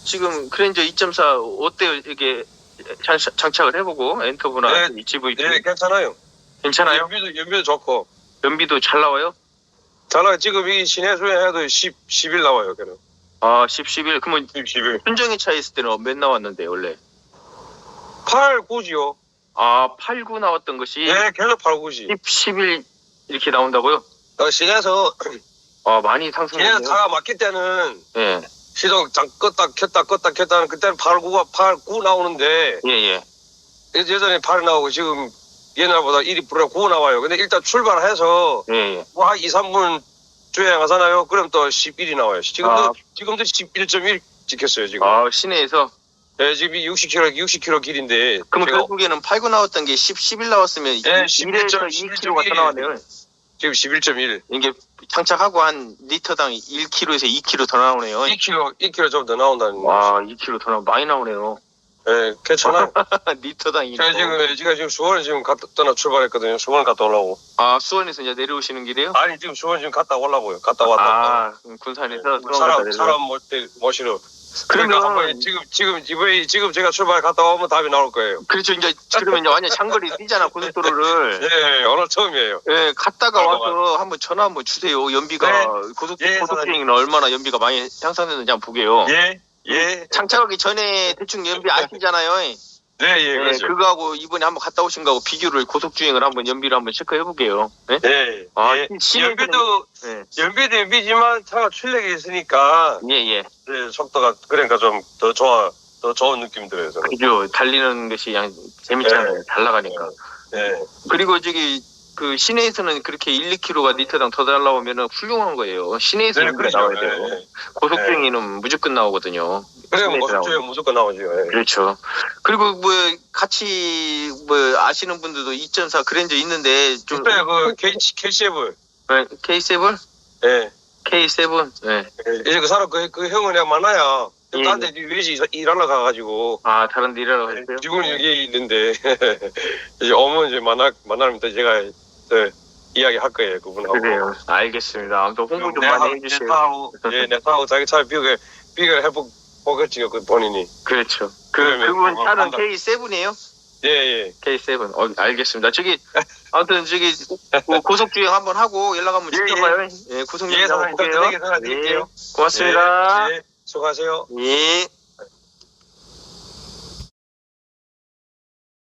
지금 그랜저 2.4 어때요? 이게 장착을 해보고 엔터브나 GVP 네, 괜찮아요. 괜찮아요? 연비도 좋고. 연비도 잘 나와요? 잘 나와요. 지금 이 시내 주행해도 11 나와요. 걔는. 아 11. 그러면 11. 순정의 차 있을 때는 몇 나왔는데 원래? 8, 9지요. 아 8, 9 나왔던 것이 네, 계속 8, 9지. 11 이렇게 나온다고요? 시내에서 아 많이 상승했네요. 시내에서 차가 막힐 때는 예. 시동 껐다 켰다 하는 그때는 8, 9 나오는데 예. 예전에 8 나오고 지금 옛날보다 1이 불어 9 나와요. 근데 일단 출발해서 예. 뭐 한 2, 3분 주행하잖아요. 그럼 또 11이 나와요. 지금도 11.1 찍혔어요, 지금. 아 시내에서? 네, 지금 60km 길인데. 그럼 결국에는 8, 9 나왔던 게 11 나왔으면 네, 1.2kg가 더 나왔네요. 지금 11.1. 이게 장착하고 한 리터당 1kg에서 2kg 더 나오네요. 2km 좀 더 나온다는 거. 와, 2kg 더 나오 많이 나오네요. 네, 괜찮아요. 리터당 2kg. 제가 지금 수원에 지금 떠나 출발했거든요. 수원 갔다 오려고. 아, 수원에서 이제 내려오시는 길이에요? 아니, 지금 수원 지금 갔다 오려고요. 갔다 왔다. 아, 군산에서 사람 모시러. 그러면 그러니까 지금 제가 출발 갔다 오면 답이 나올 거예요. 그렇죠. 이제 그러면 이제 완전 장거리 뛰잖아 고속도로를. 네, 오늘 처음이에요. 네, 갔다가 와서 한번 전화 한번 주세요. 연비가 네. 고속주행은 얼마나 연비가 많이 향상됐는지 한번 보게요. 예. 장착하기 전에 대충 연비 아시잖아요. 네, 그렇죠. 그거하고 이번에 한번 갔다 오신 거하고 비교를 고속주행을 한번 연비를 한번 체크해 보게요. 네? 연비도 연비지만 차가 출력이 있으니까 예. 네, 속도가 그러니까 좀 더 좋은 느낌 들어요. 저는. 그죠. 달리는 것이 그냥 재밌잖아요. 잘 나가니까. 네. 그리고 저기 그 시내에서는 그렇게 1, 2kg가 리터당 더 잘 나오면은 훌륭한 거예요. 시내에서 연비가 나와야 돼요. 고속주행에는 무조건 나오거든요. 그래요, 고속주행 무조건 나오죠. 네. 그렇죠. 그리고 뭐 같이 뭐 아시는 분들도 2.4 그랜저 있는데 좀 있어요. 그 K7. K7? 네. K7. 네. 이제 그 사람 그 형은 내가 만나야. 예. 나한테 위에서 일하러 가가지고. 아 다른 데 일하러 가셨어요? 지금은 여기 있는데 이제 오면 이제 만나면 또 제가 이야기할 거예요, 그분하고. 그래요. 알겠습니다. 아무튼 홍보 좀 많이 해주세요. 내 차하고 자기 차 비교를 해보겠지요, 그 본인이. 그렇죠. 그분 차는 K7이에요? 예. K7. 알겠습니다. 아무튼 고속주행 한번 하고 연락 한번 주셔봐요. 예, 고속주행 한번 볼게요. 드릴게요. 고맙습니다. 수고하세요. 예.